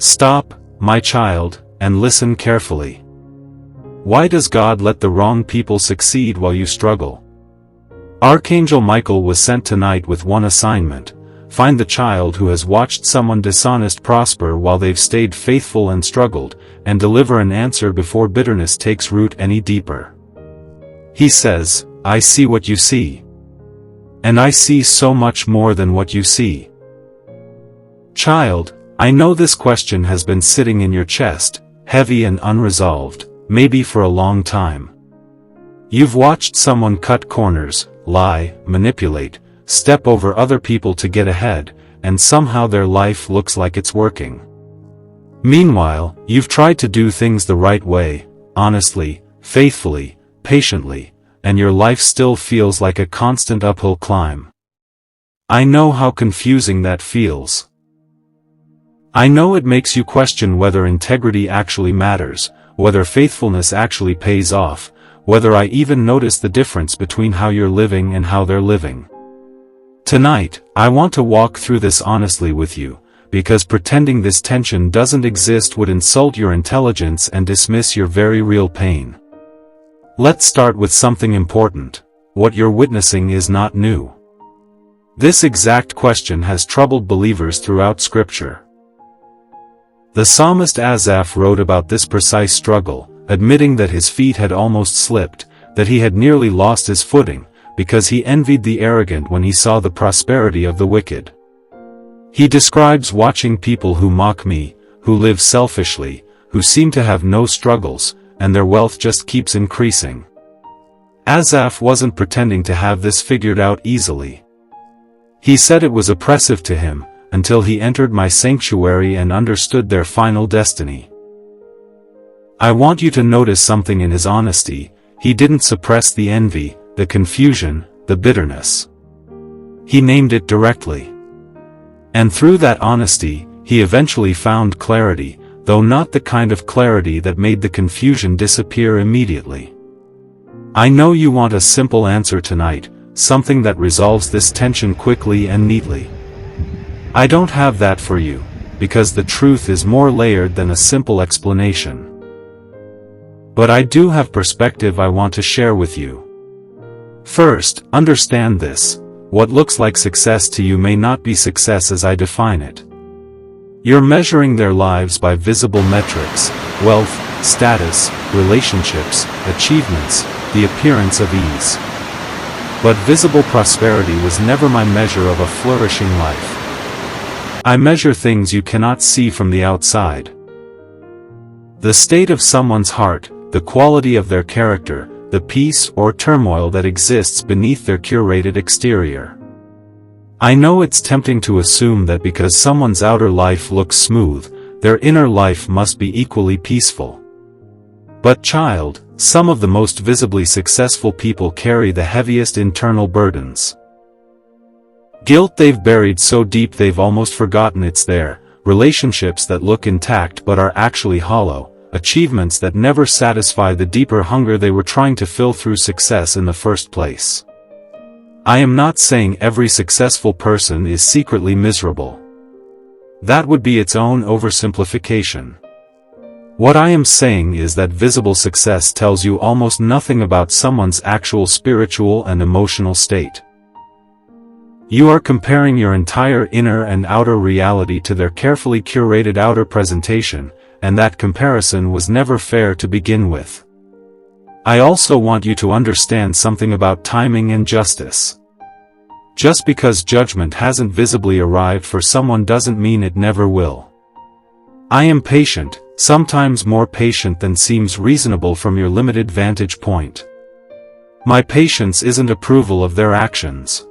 Stop, my child, and listen carefully. Why does God let the wrong people succeed while you struggle? Archangel Michael was sent tonight with one assignment: find the child who has watched someone dishonest prosper while they've stayed faithful and struggled, and deliver an answer before bitterness takes root any deeper. He says, I see what you see. And I see so much more than what you see. Child, I know this question has been sitting in your chest, heavy and unresolved, maybe for a long time. You've watched someone cut corners, lie, manipulate, step over other people to get ahead, and somehow their life looks like it's working. Meanwhile, you've tried to do things the right way, honestly, faithfully, patiently, and your life still feels like a constant uphill climb. I know how confusing that feels. I know it makes you question whether integrity actually matters, whether faithfulness actually pays off, whether I even notice the difference between how you're living and how they're living. Tonight, I want to walk through this honestly with you, because pretending this tension doesn't exist would insult your intelligence and dismiss your very real pain. Let's start with something important. What you're witnessing is not new. This exact question has troubled believers throughout Scripture. The psalmist Asaph wrote about this precise struggle, admitting that his feet had almost slipped, that he had nearly lost his footing, because he envied the arrogant when he saw the prosperity of the wicked. He describes watching people who mock me, who live selfishly, who seem to have no struggles, and their wealth just keeps increasing. Asaph wasn't pretending to have this figured out easily. He said it was oppressive to him, until he entered my sanctuary and understood their final destiny. I want you to notice something in his honesty. He didn't suppress the envy, the confusion, the bitterness. He named it directly. And through that honesty, he eventually found clarity, though not the kind of clarity that made the confusion disappear immediately. I know you want a simple answer tonight, something that resolves this tension quickly and neatly. I don't have that for you, because the truth is more layered than a simple explanation. But I do have perspective I want to share with you. First, understand this: what looks like success to you may not be success as I define it. You're measuring their lives by visible metrics: wealth, status, relationships, achievements, the appearance of ease. But visible prosperity was never my measure of a flourishing life. I measure things you cannot see from the outside. The state of someone's heart, the quality of their character, the peace or turmoil that exists beneath their curated exterior. I know it's tempting to assume that because someone's outer life looks smooth, their inner life must be equally peaceful. But child, some of the most visibly successful people carry the heaviest internal burdens. Guilt they've buried so deep they've almost forgotten it's there, relationships that look intact but are actually hollow, achievements that never satisfy the deeper hunger they were trying to fill through success in the first place. I am not saying every successful person is secretly miserable. That would be its own oversimplification. What I am saying is that visible success tells you almost nothing about someone's actual spiritual and emotional state. You are comparing your entire inner and outer reality to their carefully curated outer presentation, and that comparison was never fair to begin with. I also want you to understand something about timing and justice. Just because judgment hasn't visibly arrived for someone doesn't mean it never will. I am patient, sometimes more patient than seems reasonable from your limited vantage point. My patience isn't approval of their actions.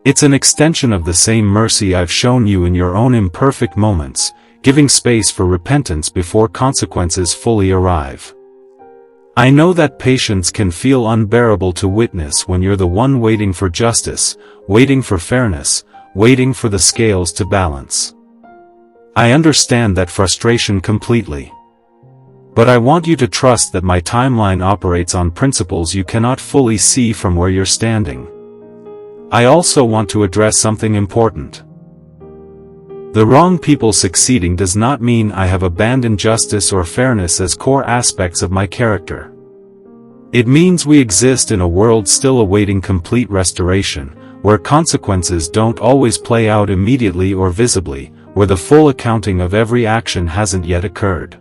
It's an extension of the same mercy I've shown you in your own imperfect moments, giving space for repentance before consequences fully arrive. I know that patience can feel unbearable to witness when you're the one waiting for justice, waiting for fairness, waiting for the scales to balance. I understand that frustration completely. But I want you to trust that my timeline operates on principles you cannot fully see from where you're standing. I also want to address something important. The wrong people succeeding does not mean I have abandoned justice or fairness as core aspects of my character. It means we exist in a world still awaiting complete restoration, where consequences don't always play out immediately or visibly, where the full accounting of every action hasn't yet occurred.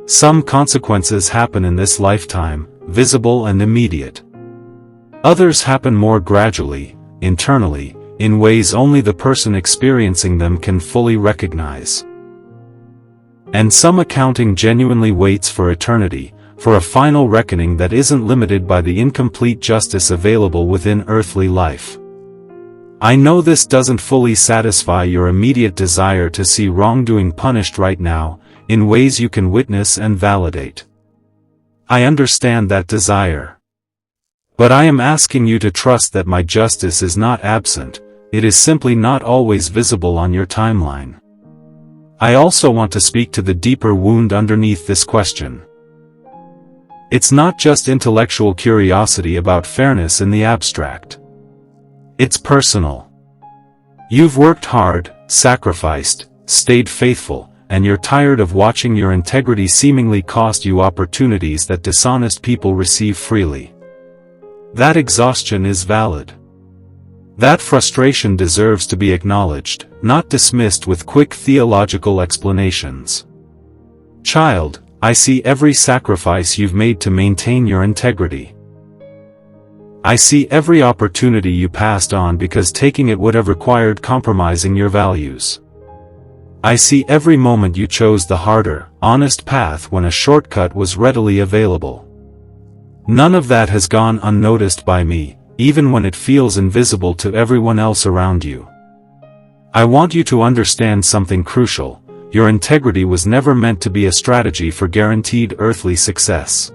Some consequences happen in this lifetime, visible and immediate. Others happen more gradually, internally, in ways only the person experiencing them can fully recognize. And some accounting genuinely waits for eternity, for a final reckoning that isn't limited by the incomplete justice available within earthly life. I know this doesn't fully satisfy your immediate desire to see wrongdoing punished right now, in ways you can witness and validate. I understand that desire. But I am asking you to trust that my justice is not absent, it is simply not always visible on your timeline. I also want to speak to the deeper wound underneath this question. It's not just intellectual curiosity about fairness in the abstract. It's personal. You've worked hard, sacrificed, stayed faithful, and you're tired of watching your integrity seemingly cost you opportunities that dishonest people receive freely. That exhaustion is valid. That frustration deserves to be acknowledged, not dismissed with quick theological explanations. Child, I see every sacrifice you've made to maintain your integrity. I see every opportunity you passed on because taking it would have required compromising your values. I see every moment you chose the harder, honest path when a shortcut was readily available. None of that has gone unnoticed by me, even when it feels invisible to everyone else around you. I want you to understand something crucial. Your integrity was never meant to be a strategy for guaranteed earthly success.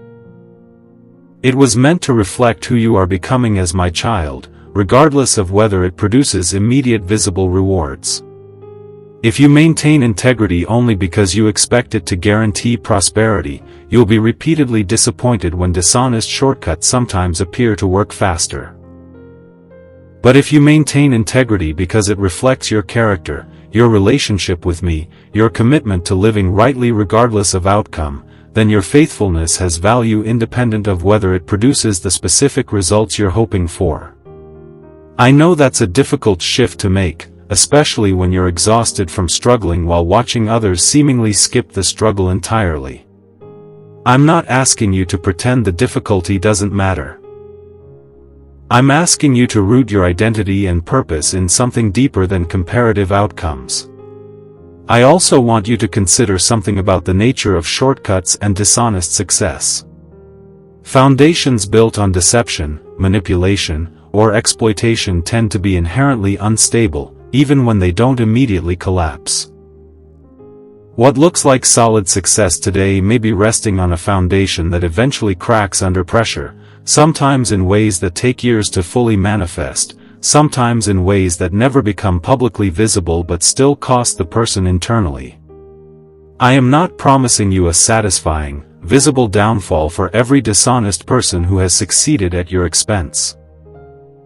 It was meant to reflect who you are becoming as my child, regardless of whether it produces immediate visible rewards. If you maintain integrity only because you expect it to guarantee prosperity, you'll be repeatedly disappointed when dishonest shortcuts sometimes appear to work faster. But if you maintain integrity because it reflects your character, your relationship with me, your commitment to living rightly regardless of outcome, then your faithfulness has value independent of whether it produces the specific results you're hoping for. I know that's a difficult shift to make, especially when you're exhausted from struggling while watching others seemingly skip the struggle entirely. I'm not asking you to pretend the difficulty doesn't matter. I'm asking you to root your identity and purpose in something deeper than comparative outcomes. I also want you to consider something about the nature of shortcuts and dishonest success. Foundations built on deception, manipulation, or exploitation tend to be inherently unstable, even when they don't immediately collapse. What looks like solid success today may be resting on a foundation that eventually cracks under pressure, sometimes in ways that take years to fully manifest, sometimes in ways that never become publicly visible but still cost the person internally. I am not promising you a satisfying, visible downfall for every dishonest person who has succeeded at your expense.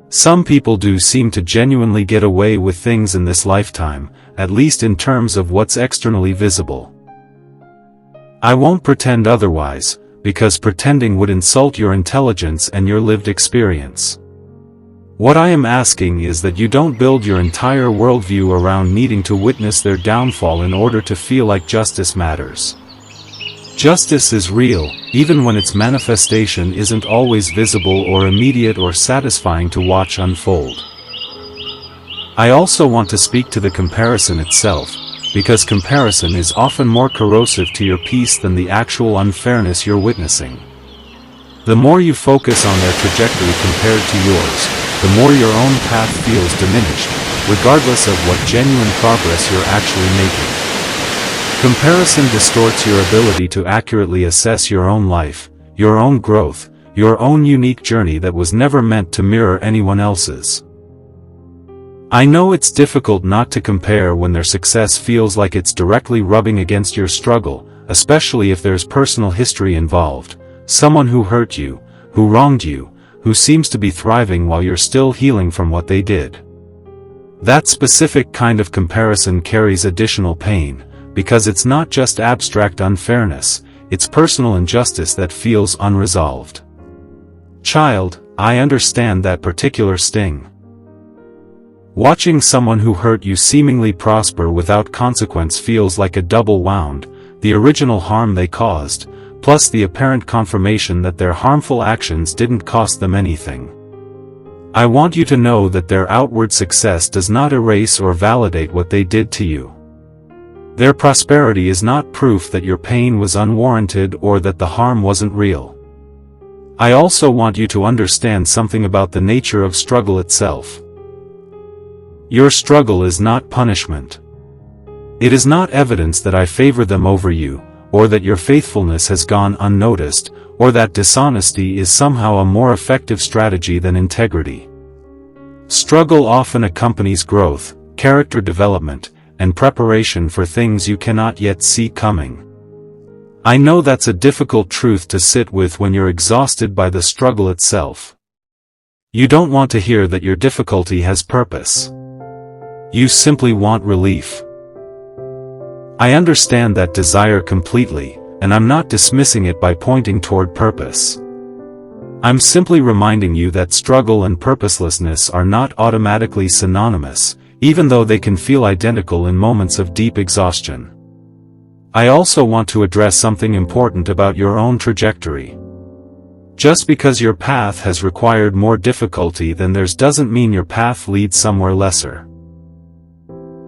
Some people do seem to genuinely get away with things in this lifetime, at least in terms of what's externally visible. I won't pretend otherwise, because pretending would insult your intelligence and your lived experience. What I am asking is that you don't build your entire worldview around needing to witness their downfall in order to feel like justice matters. Justice is real, even when its manifestation isn't always visible or immediate or satisfying to watch unfold. I also want to speak to the comparison itself, because comparison is often more corrosive to your peace than the actual unfairness you're witnessing. The more you focus on their trajectory compared to yours, the more your own path feels diminished, regardless of what genuine progress you're actually making. Comparison distorts your ability to accurately assess your own life, your own growth, your own unique journey that was never meant to mirror anyone else's. I know it's difficult not to compare when their success feels like it's directly rubbing against your struggle, especially if there's personal history involved, someone who hurt you, who wronged you, who seems to be thriving while you're still healing from what they did. That specific kind of comparison carries additional pain, because it's not just abstract unfairness, it's personal injustice that feels unresolved. Child, I understand that particular sting. Watching someone who hurt you seemingly prosper without consequence feels like a double wound, the original harm they caused, plus the apparent confirmation that their harmful actions didn't cost them anything. I want you to know that their outward success does not erase or validate what they did to you. Their prosperity is not proof that your pain was unwarranted or that the harm wasn't real. I also want you to understand something about the nature of struggle itself. Your struggle is not punishment. It is not evidence that I favor them over you, or that your faithfulness has gone unnoticed, or that dishonesty is somehow a more effective strategy than integrity. Struggle often accompanies growth, character development, and preparation for things you cannot yet see coming. I know that's a difficult truth to sit with when you're exhausted by the struggle itself. You don't want to hear that your difficulty has purpose. You simply want relief. I understand that desire completely, and I'm not dismissing it by pointing toward purpose. I'm simply reminding you that struggle and purposelessness are not automatically synonymous, even though they can feel identical in moments of deep exhaustion. I also want to address something important about your own trajectory. Just because your path has required more difficulty than theirs doesn't mean your path leads somewhere lesser.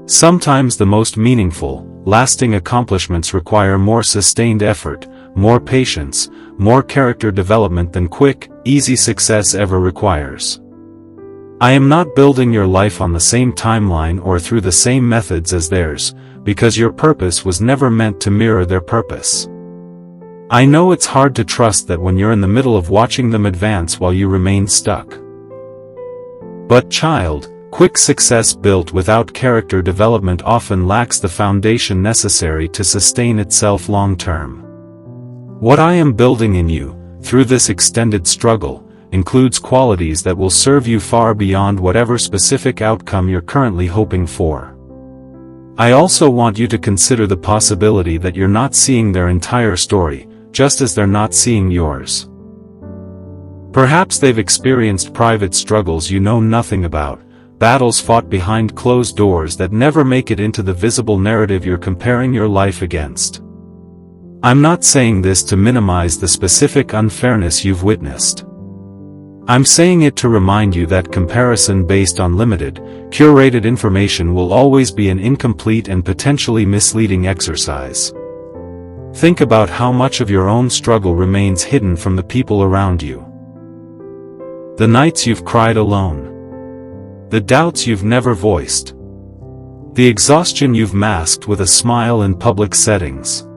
Sometimes the most meaningful, lasting accomplishments require more sustained effort, more patience, more character development than quick, easy success ever requires. I am not building your life on the same timeline or through the same methods as theirs, because your purpose was never meant to mirror their purpose. I know it's hard to trust that when you're in the middle of watching them advance while you remain stuck. But child, quick success built without character development often lacks the foundation necessary to sustain itself long-term. What I am building in you, through this extended struggle, includes qualities that will serve you far beyond whatever specific outcome you're currently hoping for. I also want you to consider the possibility that you're not seeing their entire story, just as they're not seeing yours. Perhaps they've experienced private struggles you know nothing about, battles fought behind closed doors that never make it into the visible narrative you're comparing your life against. I'm not saying this to minimize the specific unfairness you've witnessed. I'm saying it to remind you that comparison based on limited, curated information will always be an incomplete and potentially misleading exercise. Think about how much of your own struggle remains hidden from the people around you. The nights you've cried alone. The doubts you've never voiced. The exhaustion you've masked with a smile in public settings.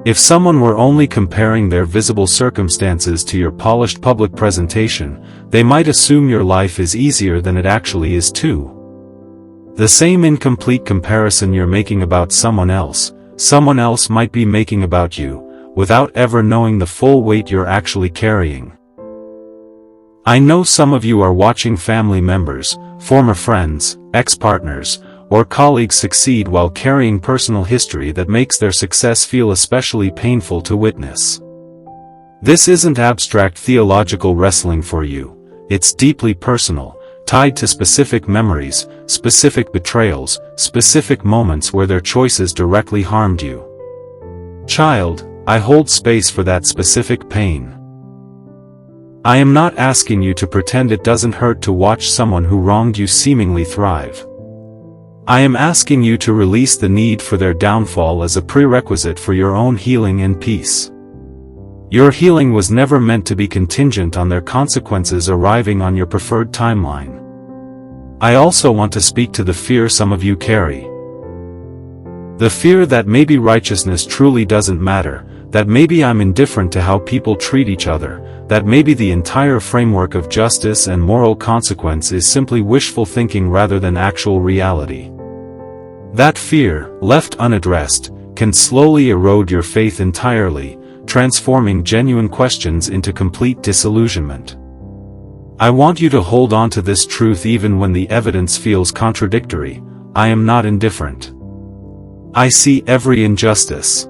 If someone were only comparing their visible circumstances to your polished public presentation, they might assume your life is easier than it actually is too. The same incomplete comparison you're making about someone else might be making about you, without ever knowing the full weight you're actually carrying. I know some of you are watching family members, former friends, ex-partners, or colleagues succeed while carrying personal history that makes their success feel especially painful to witness. This isn't abstract theological wrestling for you, it's deeply personal, tied to specific memories, specific betrayals, specific moments where their choices directly harmed you. Child, I hold space for that specific pain. I am not asking you to pretend it doesn't hurt to watch someone who wronged you seemingly thrive. I am asking you to release the need for their downfall as a prerequisite for your own healing and peace. Your healing was never meant to be contingent on their consequences arriving on your preferred timeline. I also want to speak to the fear some of you carry. The fear that maybe righteousness truly doesn't matter, that maybe I'm indifferent to how people treat each other, that maybe the entire framework of justice and moral consequence is simply wishful thinking rather than actual reality. That fear, left unaddressed, can slowly erode your faith entirely, transforming genuine questions into complete disillusionment. I want you to hold on to this truth even when the evidence feels contradictory. I am not indifferent. I see every injustice.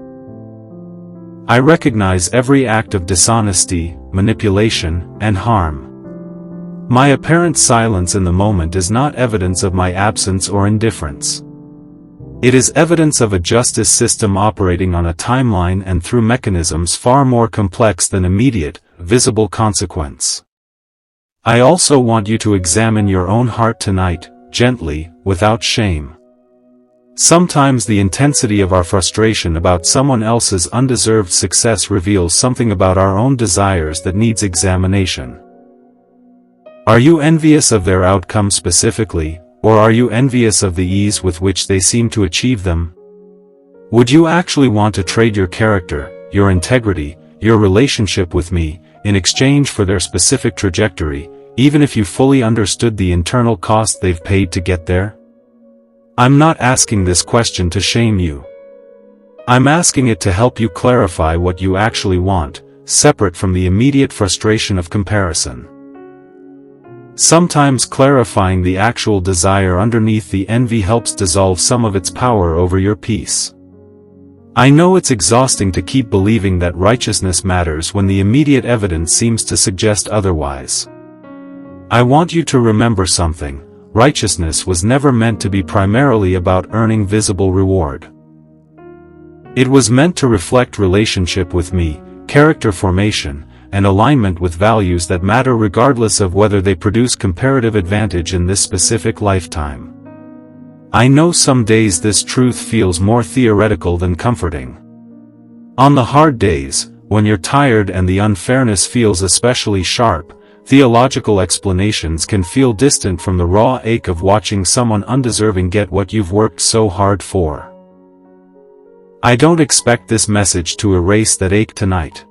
I recognize every act of dishonesty, manipulation, and harm. My apparent silence in the moment is not evidence of my absence or indifference. It is evidence of a justice system operating on a timeline and through mechanisms far more complex than immediate, visible consequence. I also want you to examine your own heart tonight, gently, without shame. Sometimes the intensity of our frustration about someone else's undeserved success reveals something about our own desires that needs examination. Are you envious of their outcome specifically, or are you envious of the ease with which they seem to achieve them? Would you actually want to trade your character, your integrity, your relationship with me, in exchange for their specific trajectory, even if you fully understood the internal cost they've paid to get there? I'm not asking this question to shame you. I'm asking it to help you clarify what you actually want, separate from the immediate frustration of comparison. Sometimes clarifying the actual desire underneath the envy helps dissolve some of its power over your peace. I know it's exhausting to keep believing that righteousness matters when the immediate evidence seems to suggest otherwise. I want you to remember something. Righteousness was never meant to be primarily about earning visible reward. It was meant to reflect relationship with me, character formation, and alignment with values that matter regardless of whether they produce comparative advantage in this specific lifetime. I know some days this truth feels more theoretical than comforting. On the hard days, when you're tired and the unfairness feels especially sharp, theological explanations can feel distant from the raw ache of watching someone undeserving get what you've worked so hard for. I don't expect this message to erase that ache tonight.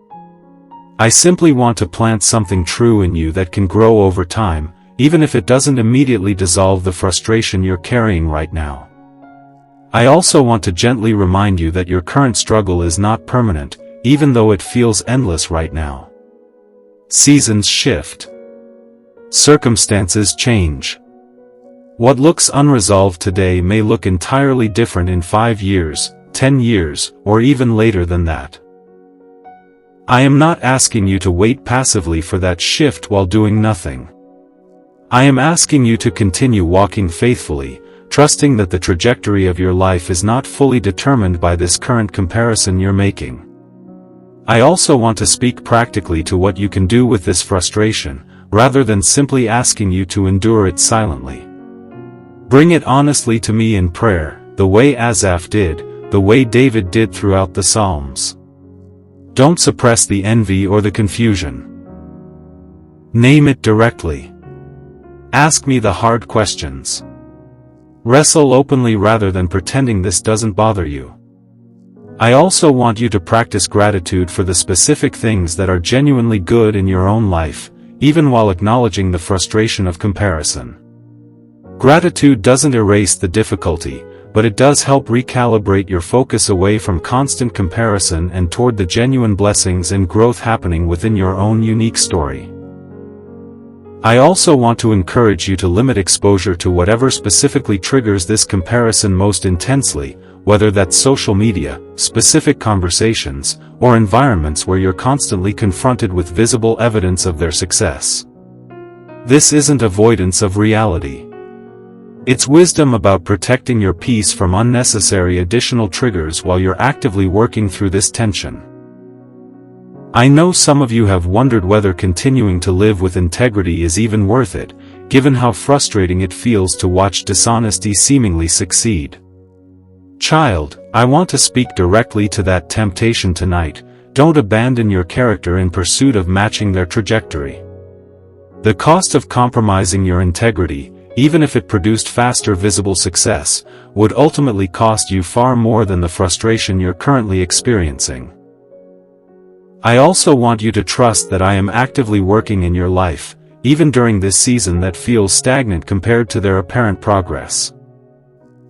I simply want to plant something true in you that can grow over time, even if it doesn't immediately dissolve the frustration you're carrying right now. I also want to gently remind you that your current struggle is not permanent, even though it feels endless right now. Seasons shift. Circumstances change. What looks unresolved today may look entirely different in 5 years, 10 years, or even later than that. I am not asking you to wait passively for that shift while doing nothing. I am asking you to continue walking faithfully, trusting that the trajectory of your life is not fully determined by this current comparison you're making. I also want to speak practically to what you can do with this frustration, rather than simply asking you to endure it silently. Bring it honestly to me in prayer, the way Asaph did, the way David did throughout the Psalms. Don't suppress the envy or the confusion. Name it directly. Ask me the hard questions. Wrestle openly rather than pretending this doesn't bother you. I also want you to practice gratitude for the specific things that are genuinely good in your own life, even while acknowledging the frustration of comparison. Gratitude doesn't erase the difficulty, but it does help recalibrate your focus away from constant comparison and toward the genuine blessings and growth happening within your own unique story. I also want to encourage you to limit exposure to whatever specifically triggers this comparison most intensely, whether that's social media, specific conversations, or environments where you're constantly confronted with visible evidence of their success. This isn't avoidance of reality. It's wisdom about protecting your peace from unnecessary additional triggers while you're actively working through this tension. I know some of you have wondered whether continuing to live with integrity is even worth it, given how frustrating it feels to watch dishonesty seemingly succeed. Child, I want to speak directly to that temptation tonight. Don't abandon your character in pursuit of matching their trajectory. The cost of compromising your integrity, even if it produced faster visible success, would ultimately cost you far more than the frustration you're currently experiencing. I also want you to trust that I am actively working in your life, even during this season that feels stagnant compared to their apparent progress.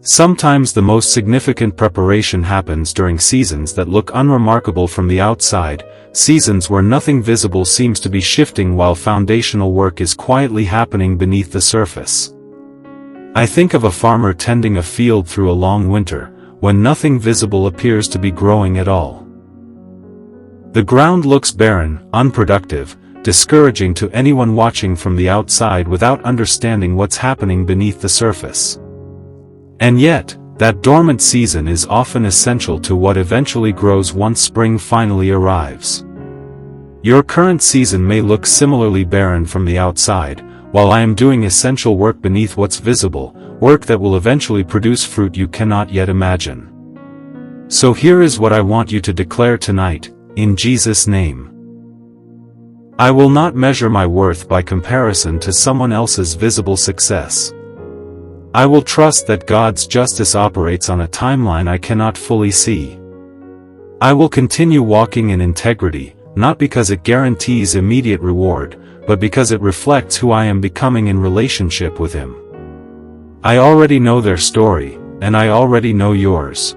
Sometimes the most significant preparation happens during seasons that look unremarkable from the outside, seasons where nothing visible seems to be shifting while foundational work is quietly happening beneath the surface. I think of a farmer tending a field through a long winter, when nothing visible appears to be growing at all. The ground looks barren, unproductive, discouraging to anyone watching from the outside without understanding what's happening beneath the surface. And yet, that dormant season is often essential to what eventually grows once spring finally arrives. Your current season may look similarly barren from the outside, while I am doing essential work beneath what's visible, work that will eventually produce fruit you cannot yet imagine. So here is what I want you to declare tonight, in Jesus' name. I will not measure my worth by comparison to someone else's visible success. I will trust that God's justice operates on a timeline I cannot fully see. I will continue walking in integrity, not because it guarantees immediate reward, but because it reflects who I am becoming in relationship with Him. I already know their story, and I already know yours.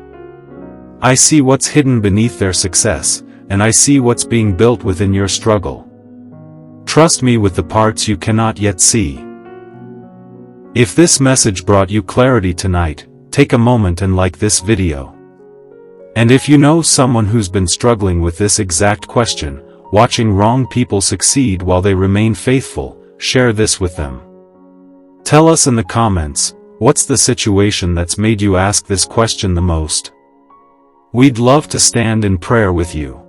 I see what's hidden beneath their success, and I see what's being built within your struggle. Trust me with the parts you cannot yet see. If this message brought you clarity tonight, take a moment and like this video. And if you know someone who's been struggling with this exact question, watching wrong people succeed while they remain faithful, share this with them. Tell us in the comments, what's the situation that's made you ask this question the most? We'd love to stand in prayer with you.